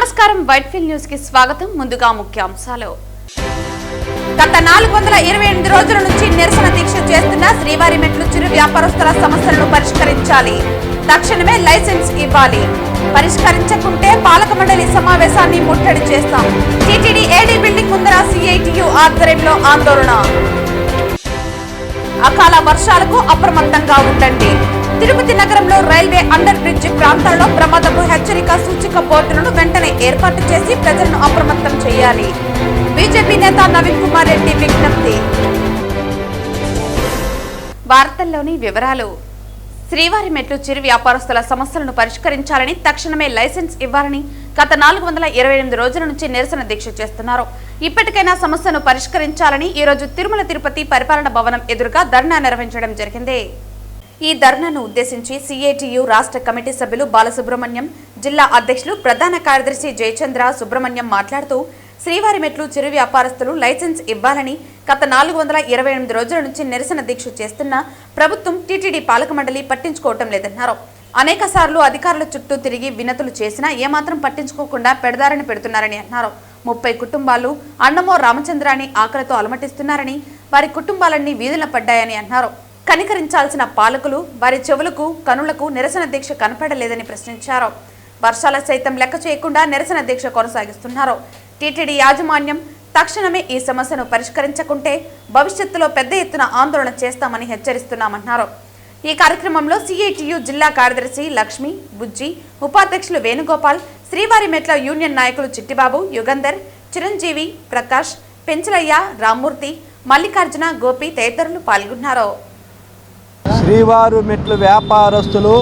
నమస్కారం Whitefield news కి స్వాగతం. ముందుగా ముఖ్యాంశాలు. గత 428 రోజుల నుంచి నిరసన దీక్ష చేస్తున్న శ్రీవారి మెట్లు చిరు వ్యాపారస్తుల సమస్యలను పరిష్కరించాలి. తక్షణమే లైసెన్స్ ఇవ్వాలి. పరిష్కరించకుంటే పాలక మండలి సమావేశాన్ని ముట్టడి చేస్తాం. టీటీడీ ఏడీ బిల్డింగ్ ముందర సిఐటియు ఆధ్వర్యంలో ఆందోళన. అకాల వర్షాలకు అప్రమత్తంగా ఉండండి. తిరుపతి నగరంలో రైల్వే అండర్ బ్రిడ్జి ప్రాంతాల్లో ప్రమాదపు హెచ్చరిక సూచిక బోర్డులను వెంటనే ఏర్పాటు చేసి ప్రజలను అప్రమత్తం చేయాలి. బీజేపీ నేత నవీన్ కుమార్ రెడ్డి విజ్ఞప్తి. వార్తల్లోని వివరాలు. శ్రీవారి మెట్లు చిరు వ్యాపారస్తుల సమస్యలను పరిష్కరించాలని, తక్షణమే లైసెన్స్ ఇవ్వాలని గత 428 రోజుల నుంచి నిరసన దీక్ష చేస్తున్నారు. ఇప్పటికైనా సమస్యను పరిష్కరించాలని ఈ రోజు తిరుమల తిరుపతి పరిపాలన భవనం ఎదురుగా ధర్నా నిర్వహించడం జరిగింది. ఈ ధర్నాను ఉద్దేశించి సిఐటియు రాష్ట్ర కమిటీ సభ్యులు బాలసుబ్రహ్మణ్యం, జిల్లా అధ్యక్షులు ప్రధాన కార్యదర్శి జయచంద్ర సుబ్రహ్మణ్యం మాట్లాడుతూ, శ్రీవారి మెట్లు చిరు వ్యాపారస్తులు లైసెన్స్ ఇవ్వాలని గత 428 రోజుల నుంచి నిరసన దీక్ష చేస్తున్న ప్రభుత్వం, టీటీడీ పాలక మండలి పట్టించుకోవటం లేదన్నారు. అనేక సార్లు అధికారుల చుట్టూ తిరిగి వినతులు చేసినా ఏమాత్రం పట్టించుకోకుండా పెడదారని పెడుతున్నారని అన్నారు. 30 కుటుంబాలు అన్నమో రామచంద్రాన్ని ఆకలితో అలమటిస్తున్నారని, వారి కుటుంబాలన్నీ వీధుల పడ్డాయని అన్నారు. కనికరించాల్సిన పాలకులు వారి చెవులకు కనులకు నిరసన దీక్ష కనపడలేదని ప్రశ్నించారు. వర్షాల సైతం లెక్క చేయకుండా నిరసన దీక్ష కొనసాగిస్తున్నారు. టీటీడీ యాజమాన్యం తక్షణమే ఈ సమస్యను పరిష్కరించకుంటే భవిష్యత్తులో పెద్ద ఎత్తున ఆందోళన చేస్తామని హెచ్చరిస్తున్నామన్నారు. ఈ కార్యక్రమంలో సిఐటియు జిల్లా కార్యదర్శి లక్ష్మి, బుజ్జి, ఉపాధ్యక్షులు వేణుగోపాల్, శ్రీవారి మెట్ల యూనియన్ నాయకులు చిట్టిబాబు, యుగంధర్, చిరంజీవి, ప్రకాష్, పెంచలయ్య, రామ్మూర్తి, మల్లికార్జున, గోపి తదితరులు పాల్గొన్నారు. శ్రీవారు మెట్లు వ్యాపారస్తులు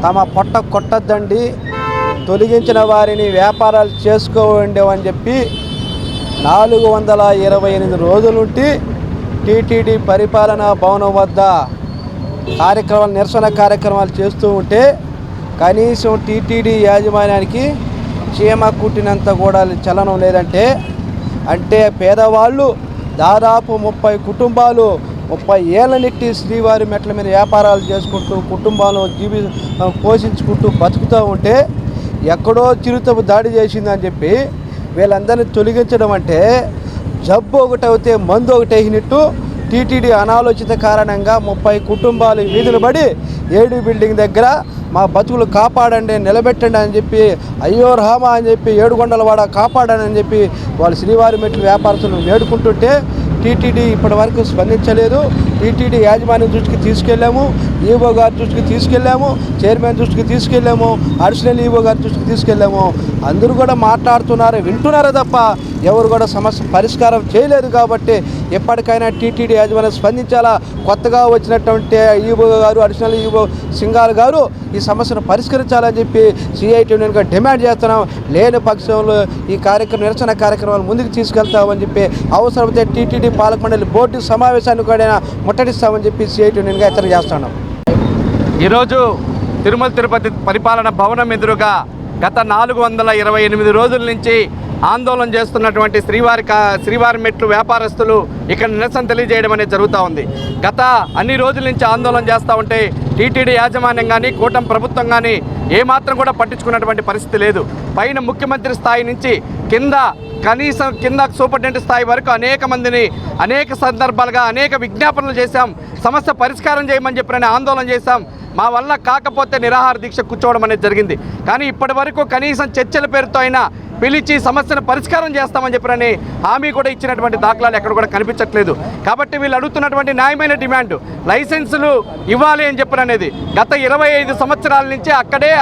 తమ పొట్ట కొట్టద్దండి, తొలగించిన వారిని వ్యాపారాలు చేసుకోండి అని చెప్పి 428 రోజులుంటి టీటీడీ పరిపాలనా భవనం వద్ద నిరసన కార్యక్రమాలు చేస్తూ ఉంటే కనీసం టీటీడీ యాజమాన్యానికి చీమ కుట్టినంత కూడా చలనం లేదంటే, అంటే పేదవాళ్ళు దాదాపు 30 కుటుంబాలు 30 ఏళ్ళ నెట్టి శ్రీవారి మెట్ల మీద వ్యాపారాలు చేసుకుంటూ కుటుంబాలను పోషించుకుంటూ బతుకుతూ ఉంటే ఎక్కడో చిరుతపు దాడి చేసిందని చెప్పి వీళ్ళందరినీ తొలగించడం అంటే జబ్బు ఒకటి అయితే మందు ఒకటి వేసినట్టు టీటీడీ అనాలోచిత కారణంగా 30 కుటుంబాలు వీధులు పడి ఏడీ బిల్డింగ్ దగ్గర మా బతుకులు కాపాడండి, నిలబెట్టండి అని చెప్పి, అయ్యో రామా అని చెప్పి, ఏడుగొండలవాడ కాపాడని అని చెప్పి వాళ్ళు శ్రీవారి మెట్లు వ్యాపారస్తులను వేడుకుంటుంటే టీటీడీ ఇప్పటి వరకు స్పందించలేదు. టీటీడీ యాజమాన్యం దృష్టికి తీసుకెళ్ళాము, ఈవో గారి దృష్టికి తీసుకెళ్ళాము, చైర్మన్ దృష్టికి తీసుకెళ్ళాము, అడిషనల్ ఈవో గారి దృష్టికి తీసుకెళ్ళాము. అందరూ కూడా మాట్లాడుతున్నారు, వింటున్నారే తప్ప ఎవరు కూడా సమస్య పరిష్కారం చేయలేదు. కాబట్టి ఎప్పటికైనా టీటీడీ యాజమాన్యం స్పందించాలా. కొత్తగా వచ్చినటువంటి ఈవో గారు, అడిషనల్ ఈవో సింగాల్ గారు ఈ సమస్యను పరిష్కరించాలని చెప్పి సిఐటి యూనియన్గా డిమాండ్ చేస్తున్నాం. లేని పక్షంలో ఈ నిరసన కార్యక్రమాలు ముందుకు తీసుకెళ్తామని చెప్పి, అవసరమైతే టీటీడీ పాలక మండలి బోర్డు సమావేశాన్ని కూడా ముట్టడిస్తామని చెప్పి సిఐటి యూనియన్గా హెచ్చరిక చేస్తున్నాం. ఈరోజు తిరుమల తిరుపతి పరిపాలన భవనం ఎదురుగా గత 428 రోజుల నుంచి ఆందోళన చేస్తున్నటువంటి శ్రీవారి మెట్లు వ్యాపారస్తులు ఇక్కడ నిరసన తెలియజేయడం అనేది జరుగుతూ ఉంది. గత అన్ని రోజుల నుంచి ఆందోళన చేస్తూ ఉంటే టీటీడీ యాజమాన్యం కానీ కూటమి ప్రభుత్వం కానీ ఏమాత్రం కూడా పట్టించుకున్నటువంటి పరిస్థితి లేదు. పైన ముఖ్యమంత్రి స్థాయి నుంచి కనీసం కింద సూపరింటెండెంట్ స్థాయి వరకు అనేక మందిని అనేక సందర్భాలుగా అనేక విజ్ఞాపనలు చేశాం. సమస్య పరిష్కారం చేయమని చెప్పిన ఆందోళన చేశాం. మా వల్ల కాకపోతే నిరాహార దీక్ష కూర్చోవడం అనేది జరిగింది. కానీ ఇప్పటి వరకు కనీసం చర్చల పేరుతో అయినా పిలిచి సమస్యను పరిష్కారం చేస్తామని చెప్పినని హామీ కూడా ఇచ్చినటువంటి దాఖలాలు ఎక్కడ కూడా కనిపించట్లేదు. కాబట్టి వీళ్ళు అడుగుతున్నటువంటి న్యాయమైన డిమాండ్ లైసెన్సులు ఇవ్వాలి అని చెప్పిననేది గత 25 సంవత్సరాల నుంచి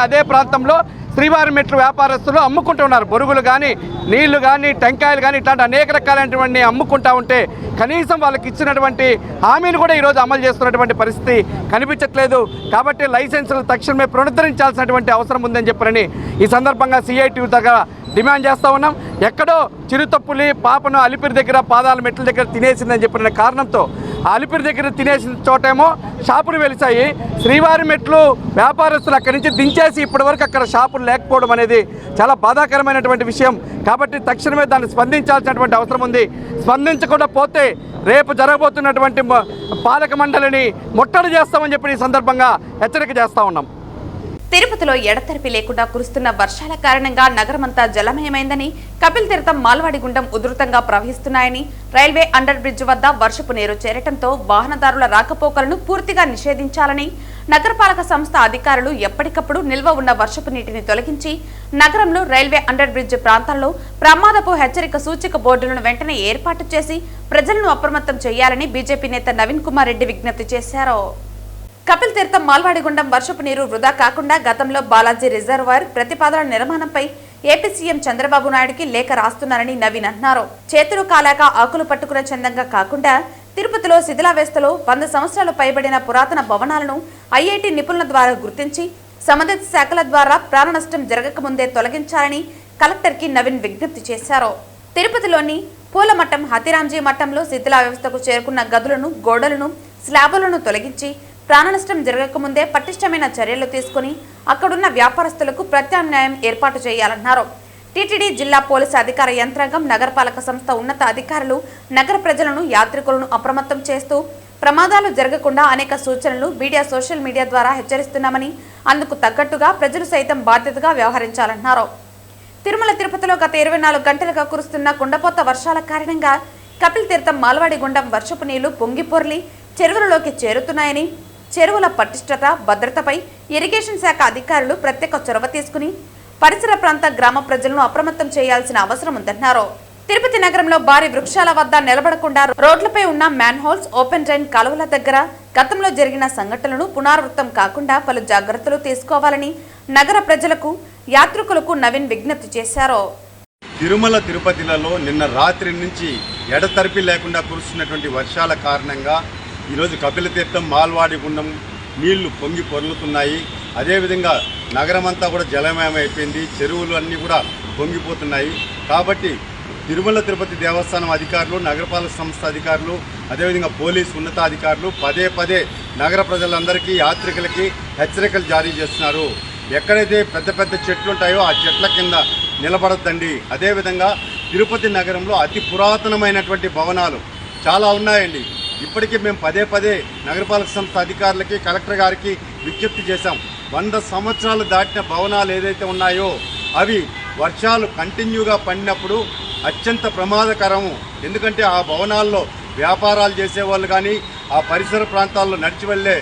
అదే ప్రాంతంలో శ్రీవారి మెట్లు వ్యాపారస్తులు అమ్ముకుంటున్నారు. బొరుగులు కానీ, నీళ్లు కానీ, టెంకాయలు కానీ, ఇట్లాంటి అనేక రకాలైనటువంటి అమ్ముకుంటూ ఉంటే కనీసం వాళ్ళకి ఇచ్చినటువంటి హామీని కూడా ఈరోజు అమలు చేస్తున్నటువంటి పరిస్థితి కనిపించట్లేదు. కాబట్టి లైసెన్సులు తక్షణమే పునరుద్ధరించాల్సినటువంటి అవసరం ఉందని చెప్పని ఈ సందర్భంగా సిఐటి దగ్గర డిమాండ్ చేస్తూ ఉన్నాం. ఎక్కడో చిరుతప్పులి పాపను అలిపిరి దగ్గర పాదాల మెట్ల దగ్గర తినేసిందని చెప్పిన కారణంతో ఆ అలిపిరి దగ్గర తినేసిన చోటేమో షాపులు వెలిసాయి. శ్రీవారి మెట్లు వ్యాపారస్తులు అక్కడి నుంచి దించేసి ఇప్పటివరకు అక్కడ షాపులు లేకపోవడం అనేది చాలా బాధాకరమైనటువంటి విషయం. కాబట్టి తక్షణమే దాన్ని స్పందించాల్సినటువంటి అవసరం ఉంది. స్పందించకుండా పోతే రేపు జరగబోతున్నటువంటి పాలక మండలిని ముట్టడి చేస్తామని చెప్పి ఈ సందర్భంగా హెచ్చరిక చేస్తూ ఉన్నాం. తిరుపతిలో ఎడతెరిపి లేకుండా కురుస్తున్న వర్షాల కారణంగా నగరమంతా జలమయమైందని, కపిల్ తీర్థం మాల్వాడి గుండం ఉధృతంగా ప్రవహిస్తున్నాయని, రైల్వే అండర్ బ్రిడ్జ్ వద్ద వర్షపు నీరు చేరటంతో వాహనదారుల రాకపోకలను పూర్తిగా నిషేధించాలని నగరపాలక సంస్థ అధికారులు ఎప్పటికప్పుడు నిల్వ ఉన్న వర్షపు నీటిని తొలగించి నగరంలో రైల్వే అండర్ బ్రిడ్జ్ ప్రాంతాల్లో ప్రమాదపు హెచ్చరిక సూచిక బోర్డులను వెంటనే ఏర్పాటు చేసి ప్రజలను అప్రమత్తం చేయాలని బీజేపీ నేత నవీన్ కుమార్ రెడ్డి విజ్ఞప్తి చేశారు. కపిల్ తీర్థం మాల్వాడి గుండం వర్షపు నీరు వృధా కాకుండా గతంలో బాలాజీ రిజర్వాయర్ ప్రతిపాదన నిర్మాణంపై ఏపీ సీఎం చంద్రబాబు నాయుడుకి లేఖ రాస్తున్నారని నవీన్ అన్నారు. చేతులు కాలాక ఆకులు పట్టుకునే చందంగా కాకుండా తిరుపతిలో శిథిలావస్థలో 100 సంవత్సరాలు పైబడిన పురాతన భవనాలను ఐఐటి నిపుణుల ద్వారా గుర్తించి సంబంధిత శాఖల ద్వారా ప్రాణ నష్టం జరగకముందే తొలగించాలని కలెక్టర్కి నవీన్ విజ్ఞప్తి చేశారు. తిరుపతిలోని పూలమఠం, హతిరాంజీ మఠంలో శిథిలావస్థకు చేరుకున్న గదులను, గోడలను, స్లాబులను తొలగించి ప్రాణ నష్టం జరగకముందే పటిష్టమైన చర్యలు తీసుకుని అక్కడున్న వ్యాపారస్తులకు ప్రత్యామ్నాయం ఏర్పాటు చేయాలన్నారు. టీటీడీ జిల్లా పోలీసు అధికార యంత్రాంగం, నగరపాలక సంస్థ ఉన్నత అధికారులు నగర ప్రజలను, యాత్రికులను అప్రమత్తం చేస్తూ ప్రమాదాలు జరగకుండా అనేక సూచనలు మీడియా, సోషల్ మీడియా ద్వారా హెచ్చరిస్తున్నామని, అందుకు తగ్గట్టుగా ప్రజలు సైతం బాధ్యతగా వ్యవహరించాలన్నారు. తిరుమల తిరుపతిలో గత 24 గంటలుగా కురుస్తున్న కుండపోత వర్షాల కారణంగా కపిల్ తీర్థం మాల్వాడి గుండం వర్షపు నీళ్లు పొంగిపొర్లి చెరువులలోకి చేరుతున్నాయని, చెరువుల పటిష్టత, భద్రతపై ఇరిగేషన్ శాఖ అధికారులు ప్రత్యేక చొరవ తీసుకుని పరిసర ప్రాంత గ్రామ ప్రజలను అప్రమత్తం చేయాల్సిన అవసరం ఉందన్నారు. తిరుపతి నగరంలో భారీ వృక్షాల వద్ద నిలబడకుండా రోడ్లపై ఉన్న మ్యాన్ హోల్స్, ఓపెన్ డ్రైన్ కాలువల దగ్గర గతంలో జరిగిన సంఘటనలను పునరావృతం కాకుండా పలు జాగ్రత్తలు తీసుకోవాలని నగర ప్రజలకు, యాత్రికులకు నవీన్ విజ్ఞప్తి చేశారు. తిరుమల తిరుపతిలలో నిన్న రాత్రి నుంచి ఎడతెరిపి లేకుండా కురుస్తున్నటువంటి వర్షాల కారణంగా ఈరోజు కపిల తీర్థం, మాల్వాడి గుండం నీళ్లు పొంగి పొర్లుతున్నాయి. అదేవిధంగా నగరమంతా కూడా జలమయం అయిపోయింది. చెరువులు అన్నీ కూడా పొంగిపోతున్నాయి. కాబట్టి తిరుమల తిరుపతి దేవస్థానం అధికారులు, నగరపాలక సంస్థ అధికారులు, అదేవిధంగా పోలీసు ఉన్నతాధికారులు పదే నగర ప్రజలందరికీ, యాత్రికులకి హెచ్చరికలు జారీ చేస్తున్నారు. ఎక్కడైతే పెద్ద పెద్ద చెట్లు ఉంటాయో ఆ చెట్ల కింద నిలబడద్దండి. అదేవిధంగా తిరుపతి నగరంలో అతి పురాతనమైనటువంటి భవనాలు చాలా ఉన్నాయండి. ఇప్పటికీ మేము పదే నగరపాలక సంస్థ అధికారులకి, కలెక్టర్ గారికి విజ్ఞప్తి చేశాం. 100 సంవత్సరాలు దాటిన భవనాలు ఏదైతే ఉన్నాయో అవి వర్షాలు కంటిన్యూగా పడినప్పుడు అత్యంత ప్రమాదకరము. ఎందుకంటే ఆ భవనాల్లో వ్యాపారాలు చేసేవాళ్ళు కానీ, ఆ పరిసర ప్రాంతాల్లో నడిచి వెళ్ళే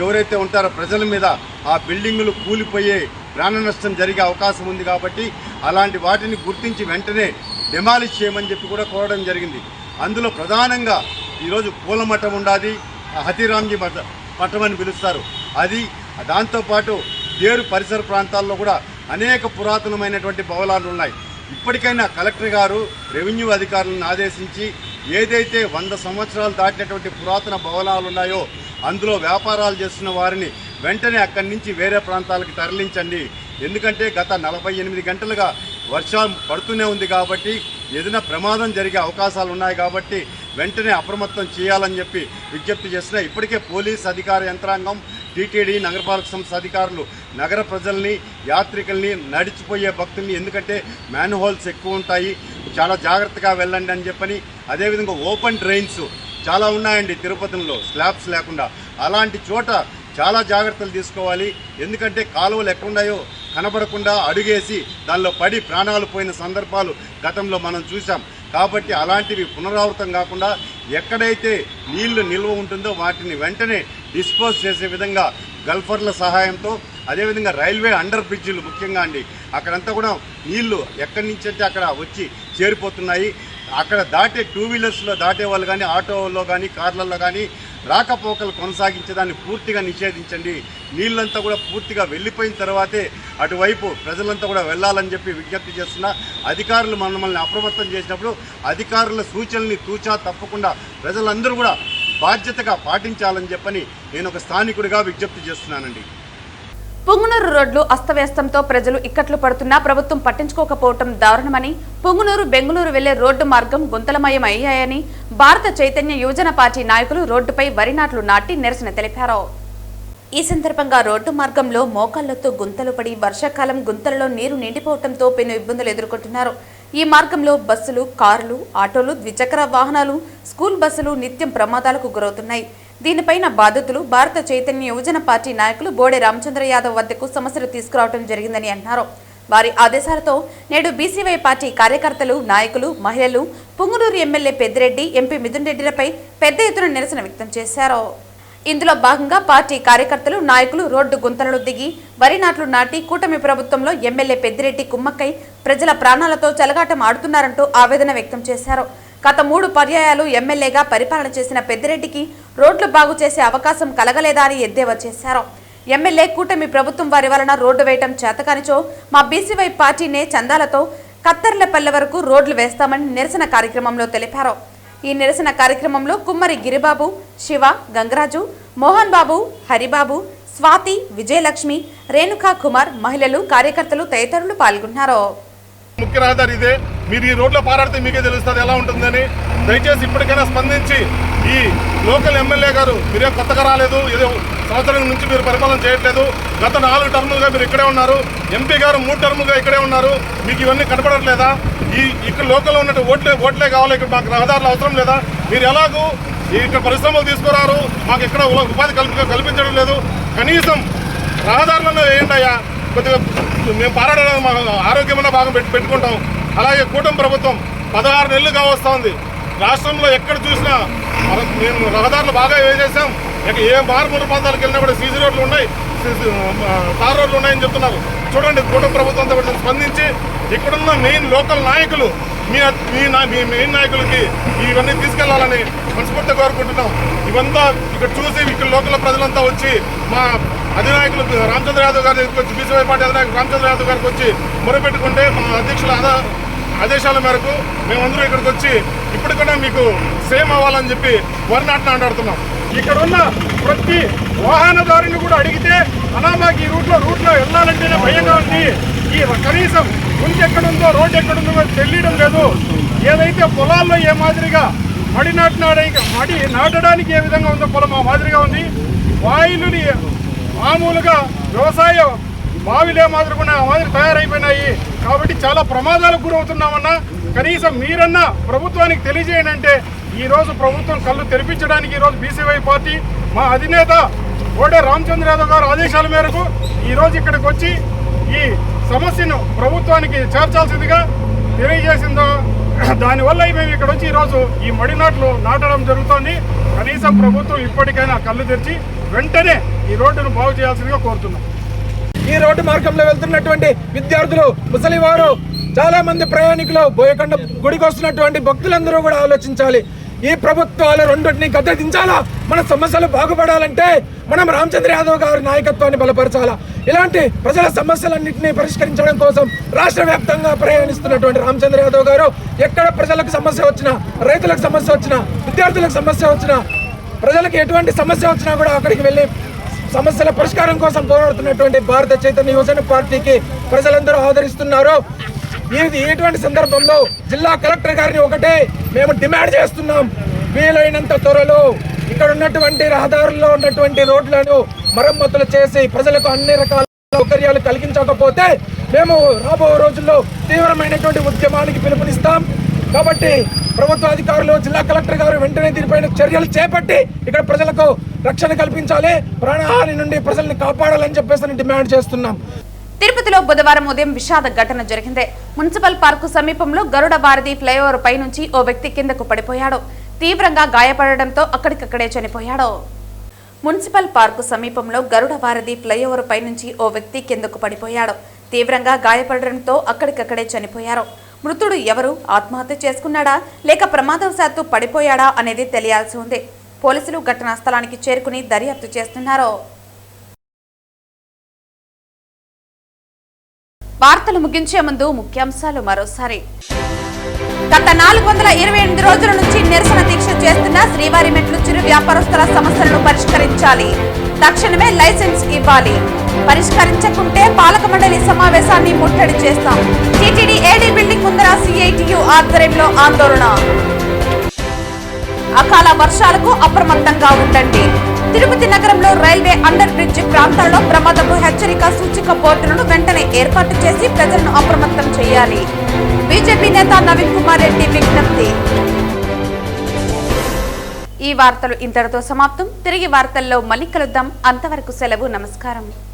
ఎవరైతే ఉంటారో ప్రజల మీద ఆ బిల్డింగులు కూలిపోయే ప్రాణ నష్టం జరిగే అవకాశం ఉంది. కాబట్టి అలాంటి వాటిని గుర్తించి వెంటనే డెమాలిష్ చేయమని చెప్పి కూడా కోరడం జరిగింది. అందులో ప్రధానంగా ఈరోజు పూలమఠం ఉండాది, హతిరాంజీ మఠం అని పిలుస్తారు. అది దాంతోపాటు దేరు పరిసర ప్రాంతాల్లో కూడా అనేక పురాతనమైనటువంటి భవనాలు ఉన్నాయి. ఇప్పటికైనా కలెక్టర్ గారు రెవెన్యూ అధికారులను ఆదేశించి ఏదైతే 100 సంవత్సరాలు దాటినటువంటి పురాతన భవనాలు ఉన్నాయో అందులో వ్యాపారాలు చేస్తున్న వారిని వెంటనే అక్కడి నుంచి వేరే ప్రాంతాలకు తరలించండి. ఎందుకంటే గత 48 గంటలుగా వర్షం పడుతూనే ఉంది కాబట్టి ఏదైనా ప్రమాదం జరిగే అవకాశాలు ఉన్నాయి. కాబట్టి వెంటనే అప్రమత్తం చేయాలని చెప్పి విజ్ఞప్తి చేస్తున్నా. ఇప్పటికే పోలీస్ అధికార యంత్రాంగం, టీటీడీ, నగరపాలక సంస్థ అధికారులు నగర ప్రజల్ని, యాత్రికుల్ని, నడిచిపోయే భక్తుల్ని, ఎందుకంటే మ్యాన్ హోల్స్ ఎక్కువ ఉంటాయి, చాలా జాగ్రత్తగా వెళ్ళండి అని చెప్పని, అదేవిధంగా ఓపెన్ డ్రైన్స్ చాలా ఉన్నాయండి తిరుపతిలో స్లాబ్స్ లేకుండా. అలాంటి చోట చాలా జాగ్రత్తలు తీసుకోవాలి. ఎందుకంటే కాలువలు ఎక్కడున్నాయో కనబడకుండా అడుగేసి దానిలో పడి ప్రాణాలు పోయిన సందర్భాలు గతంలో మనం చూసాం. కాబట్టి అలాంటివి పునరావృతం కాకుండా ఎక్కడైతే నీళ్లు నిల్వ ఉంటుందో వాటిని వెంటనే డిస్పోజ్ చేసే విధంగా గల్ఫర్ల సహాయంతో, అదేవిధంగా రైల్వే అండర్ బ్రిడ్జిలు ముఖ్యంగా అండి, అక్కడంతా కూడా నీళ్లు ఎక్కడి నుంచి అంటే అక్కడ వచ్చి చేరిపోతున్నాయి. అక్కడ దాటే 2 వీలర్స్లో దాటే వాళ్ళు కానీ, ఆటోలో కానీ, కార్లలో కానీ రాకపోకలు కొనసాగించేదాన్ని పూర్తిగా నిషేధించండి. నీళ్ళంతా కూడా పూర్తిగా వెళ్ళిపోయిన తర్వాతే అటువైపు ప్రజలంతా కూడా వెళ్ళాలని చెప్పి విజ్ఞప్తి చేస్తున్నా. అధికారులు మనల్ని అప్రమత్తం చేసినప్పుడు అధికారుల సూచనల్ని తూచా తప్పకుండా ప్రజలందరూ కూడా బాధ్యతగా పాటించాలని చెప్పని నేను ఒక స్థానికుడిగా విజ్ఞప్తి చేస్తున్నానండి. పుంగనూరు రోడ్లు అస్తవ్యస్తంతో ప్రజలు ఇక్కట్లు పడుతున్నా ప్రభుత్వం పట్టించుకోకపోవటం దారుణమని, పుంగనూరు బెంగళూరు వెళ్లే రోడ్డు మార్గం గుంతలమయం అయ్యాయని భారత చైతన్య యువజన పార్టీ నాయకులు రోడ్డుపై వరి నాట్లు నాటి నిరసన తెలిపారు. ఈ సందర్భంగా రోడ్డు మార్గంలో మోకాళ్లతో గుంతలు పడి వర్షాకాలం గుంతలలో నీరు నిండిపోవడంతో పెను ఇబ్బందులు ఎదుర్కొంటున్నారు. ఈ మార్గంలో బస్సులు, కార్లు, ఆటోలు, ద్విచక్ర వాహనాలు, స్కూల్ బస్సులు నిత్యం ప్రమాదాలకు గురవుతున్నాయి. దీనిపైన బాధితులు భారత చైతన్య యువజన పార్టీ నాయకులు బోడే రామచంద్ర యాదవ్ వద్దకు సమస్యలు తీసుకురావడం జరిగిందని అన్నారు. వారి ఆదేశాలతో నేడు బీసీవై పార్టీ కార్యకర్తలు, నాయకులు, మహిళలు పుంగనూరు ఎమ్మెల్యే పెద్దిరెడ్డి, ఎంపీ మిథున్ రెడ్డిలపై పెద్ద ఎత్తున నిరసన వ్యక్తం చేశారు. ఇందులో భాగంగా పార్టీ కార్యకర్తలు, నాయకులు రోడ్డు గుంతలలో దిగి వరి నాట్లు నాటి కూటమి ప్రభుత్వంలో ఎమ్మెల్యే పెద్దిరెడ్డి కుమ్మక్కై ప్రజల ప్రాణాలతో చెలగాటం ఆడుతున్నారంటూ ఆవేదన వ్యక్తం చేశారు. గత 3 పర్యాయాలు ఎమ్మెల్యేగా పరిపాలన చేసిన పెద్దిరెడ్డికి రోడ్లు బాగు చేసే అవకాశం కలగలేదా అని ఎద్దేవా చేశారు. ఎమ్మెల్యే కూటమి ప్రభుత్వం వారి వలన రోడ్డు వేయటం చేతకానిచో మా బీసీవై పార్టీనే చందాలతో కత్తర్లపల్లె వరకు రోడ్లు వేస్తామని నిరసన కార్యక్రమంలో తెలిపారు. ఈ నిరసన కార్యక్రమంలో కుమ్మరి గిరిబాబు, శివ, గంగరాజు, మోహన్ బాబు, హరిబాబు, స్వాతి, విజయలక్ష్మి, రేణుకా కుమార్, మహిళలు, కార్యకర్తలు తదితరులు పాల్గొన్నారు. ముఖ్య రహదారి ఇదే. మీరు ఈ రోడ్లో పారాడితే మీకే తెలుస్తుంది ఎలా ఉంటుందని. దయచేసి ఇప్పటికైనా స్పందించి ఈ లోకల్ ఎమ్మెల్యే గారు మీరేం కొత్తగా రాలేదు, ఏదో సంవత్సరం నుంచి మీరు పరిపాలన చేయట్లేదు. గత 4 టర్ములుగా మీరు ఇక్కడే ఉన్నారు. ఎంపీ గారు 3 టర్ములుగా ఇక్కడే ఉన్నారు. మీకు ఇవన్నీ కనపడట్లేదా? ఇక్కడ లోకల్లో ఉన్నట్టు ఓట్లే కావాలి, ఇక్కడ మాకు రహదారులు అవసరం లేదా? మీరు ఎలాగూ ఇక్కడ పరిశ్రమలు తీసుకురారు, మాకు ఇక్కడ ఉపాధి కల్పించడం లేదు. కనీసం రహదారులను వేయండి అయ్యా. కొద్దిగా మేము పారాడడం మా ఆరోగ్యమైన భాగం పెట్టుకుంటాం. అలాగే కూటమి ప్రభుత్వం 16 నెలలుగా వస్తుంది. రాష్ట్రంలో ఎక్కడ చూసినా మేము రహదారులు బాగా వేసేసాం. ఏ మారుమూల ప్రాంతాలకు వెళ్ళినా కూడా సీసీ రోడ్లు ఉన్నాయి, తార్ రోడ్లు ఉన్నాయని చెప్తున్నారు. చూడండి, కూటమి ప్రభుత్వంతో స్పందించి ఇక్కడున్న మెయిన్ లోకల్ నాయకులు మీ మెయిన్ నాయకులకి ఇవన్నీ తీసుకెళ్లాలని మనస్ఫూర్తిగా కోరుకుంటున్నాం. ఇవంతా ఇక్కడ చూసి ఇక్కడ లోకల్ ప్రజలంతా వచ్చి మా అధినాయకులు రామచంద్ర యాదవ్ గారి దగ్గరికి వచ్చి, బీసీవై పార్టీ అధినాయకులు రామచంద్ర యాదవ్ గారికి వచ్చి మొరపెట్టుకుంటే మా అధ్యక్షుల ఆదేశాల మేరకు మేమందరూ ఇక్కడికి వచ్చి ఇప్పటికైనా మీకు సేమ్ అవ్వాలని చెప్పి వరి నాటిని ఆడాడుతున్నాం. ఇక్కడ ఉన్న ప్రతి వాహనదారుని కూడా అడిగితే అలా మాకు ఈ రూట్లో వెళ్ళాలంటేనే భయంగా ఉంది. ఈ కనీసం గుంత ఎక్కడుందో, రోడ్డు ఎక్కడుందో తెలియడం లేదు. ఏదైతే పొలాల్లో ఏ మాదిరిగా మడి నాటడానికి ఏ విధంగా ఉందో పొలం ఆ మాదిరిగా ఉంది. వాయులుని మామూలుగా వ్యవసాయ బావిలే మాదిరిగా ఆ మాదిరి తయారైపోయినాయి. కాబట్టి చాలా ప్రమాదాలకు గురవుతున్నామన్నా. కనీసం మీరన్నా ప్రభుత్వానికి తెలియజేయండి అంటే ఈరోజు ప్రభుత్వం కళ్ళు తెరిపించడానికి ఈరోజు బీసీవై పార్టీ మా అధినేత బోడే రామచంద్ర యాదవ్ గారు ఆదేశాల మేరకు ఈరోజు ఇక్కడికి వచ్చి ఈ సమస్యను ప్రభుత్వానికి చేర్చాల్సిందిగా తెలియజేసిందో దానివల్ల మేము ఇక్కడ వచ్చి ఈరోజు ఈ మడి నాట్లు నాటడం జరుగుతోంది. కనీసం ప్రభుత్వం ఇప్పటికైనా కళ్ళు తెరిచి వెంటనే ఈ రోడ్డును బాగు చేయాల్సిందిగా కోరుతున్నాం. ఈ రోడ్డు మార్గంలో వెళ్తున్నటువంటి విద్యార్థులు, ముసలివారు, చాలా మంది ప్రయాణికులు, బోయకొండ గుడికి వస్తున్నటువంటి భక్తులందరూ కూడా ఆలోచించాలి. ఈ ప్రభుత్వాలు రెండింటిని గద్దెదించాలా. మన సమస్యలు బాగుపడాలంటే మనం రామచంద్ర యాదవ్ గారి నాయకత్వాన్ని బలపరచాలా. ఇలాంటి ప్రజల సమస్యలన్నింటినీ పరిష్కరించడం కోసం రాష్ట్ర వ్యాప్తంగా ప్రయాణిస్తున్నటువంటి రామచంద్ర యాదవ్ గారు ఎక్కడ ప్రజలకు సమస్య వచ్చినా, రైతులకు సమస్య వచ్చినా, విద్యార్థులకు సమస్య వచ్చినా, ప్రజలకు ఎటువంటి సమస్య వచ్చినా కూడా అక్కడికి వెళ్ళి సమస్యల పరిష్కారం కోసం పోరాడుతున్నటువంటి భారత చైతన్య యువజన పార్టీకి ప్రజలందరూ ఆదరిస్తున్నారు. ఇటువంటి సందర్భంలో జిల్లా కలెక్టర్ గారిని ఒకటే మేము డిమాండ్ చేస్తున్నాం. వీలైనంత త్వరలో ఇక్కడ ఉన్నటువంటి రహదారుల్లో ఉన్నటువంటి రోడ్లను మరమ్మతులు చేసి ప్రజలకు అన్ని రకాల సౌకర్యాలు కలిగించకపోతే మేము రాబో రోజుల్లో తీవ్రమైనటువంటి ఉద్యమానికి పిలుపునిస్తాం. కాబట్టి ప్రభుత్వ అధికారులు, జిల్లా కలెక్టర్ గారు వెంటనే దీనిపైన చర్యలు చేపట్టి ఇక్కడ ప్రజలకు రక్షణ కల్పించాలి, ప్రాణహాని నుండి ప్రజల్ని కాపాడాలని చెప్పేసి డిమాండ్ చేస్తున్నాం. తిరుపతిలో బుధవారం ఉదయం విషాద ఘటన జరిగింది. మున్సిపల్ పార్కు సమీపంలో గరుడ భారతి ఫ్లైఓవర్ పై నుంచి ఓ వ్యక్తి కిందకు పడిపోయాడు. తీవ్రంగా గాయపడడంతో అక్కడికక్కడే చనిపోయాడు. మున్సిపల్ పార్కు సమీపంలో గరుడ భారతి ఫ్లైఓవర్ పై నుంచి ఓ వ్యక్తి కిందకు పడిపోయాడు. తీవ్రంగా గాయపడడంతో అక్కడికక్కడే చనిపోయారు. మృతుడు ఎవరు? ఆత్మహత్య చేసుకున్నాడా లేక ప్రమాదవశాత్తు పడిపోయాడా అనేది తెలియాల్సి ఉంది. పోలీసులు ఘటనా స్థలానికి చేరుకుని దర్యాప్తు చేస్తున్నారు. వార్తలు ముగించే ముందు ముఖ్యాంశాలు మరోసారి. గత 428 రోజుల నుంచి నిరసన దీక్ష చేస్తున్న శ్రీవారి మెట్లు చిరు వ్యాపారస్తుల సమస్యలను పరిష్కరించాలి. తక్షణమే లైసెన్స్ ఇవ్వాలి. పరిష్కరించకుంటే పాలక మండలి సమావేశాన్ని ముట్టడి చేస్తాం. టీటీడీ ఏడీ బిల్డింగ్ ముందర సిఐటియు ఆధ్వర్యంలో ఆందోళన. అకాల వర్షాలకు అప్రమత్తంగా ఉండండి. తిరుపతి నగరంలో రైల్వే అండర్ బ్రిడ్జి ప్రాంతాల్లో ప్రమాదపు హెచ్చరిక సూచిక బోర్డులను వెంటనే ఏర్పాటు చేసి ప్రజలను అప్రమత్తం చేయాలి. బీజేపీ నేత నవీన్ కుమార్ రెడ్డి విజ్ఞప్తి. ఈ వార్తలు ఇంతటితో సమాప్తం. తిరిగి వార్తల్లో మళ్ళీ కలుద్దాం. అంతవరకు సెలవు. నమస్కారం.